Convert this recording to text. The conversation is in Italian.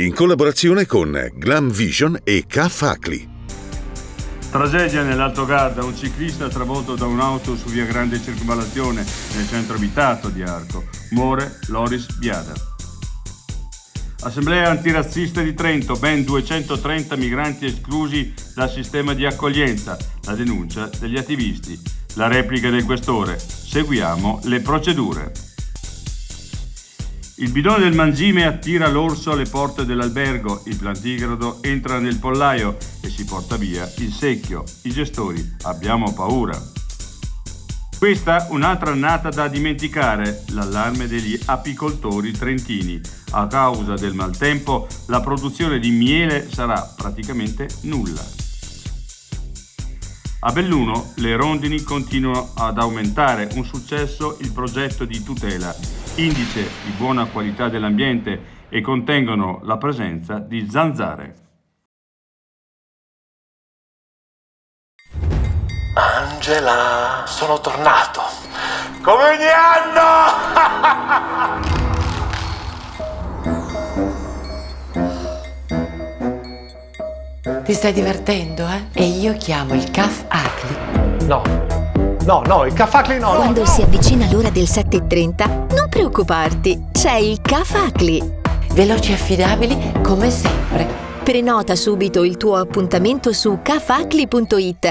in collaborazione con Glam Vision e K-Facli. Tragedia nell'Alto Garda, un ciclista travolto da un'auto su via Grande Circonvallazione nel centro abitato di Arco. Muore Loris Biada. Assemblea antirazzista di Trento, ben 230 migranti esclusi dal sistema di accoglienza. La denuncia degli attivisti. La replica del questore. Seguiamo le procedure. Il bidone del mangime attira l'orso alle porte dell'albergo, il plantigrado entra nel pollaio e si porta via il secchio. I gestori: abbiamo paura. Questa un'altra annata da dimenticare, l'allarme degli apicoltori trentini. A causa del maltempo la produzione di miele sarà praticamente nulla. A Belluno le rondini continuano ad aumentare, un successo il progetto di tutela, indice di buona qualità dell'ambiente e contengono la presenza di zanzare. Angela, sono tornato. Come ogni anno! Ti stai divertendo, eh? E io chiamo il K-Facli. No, il K-Facli no. Quando si avvicina l'ora del 7:30, non preoccuparti, c'è il K-Facli. Veloci e affidabili come sempre. Prenota subito il tuo appuntamento su kfacli.it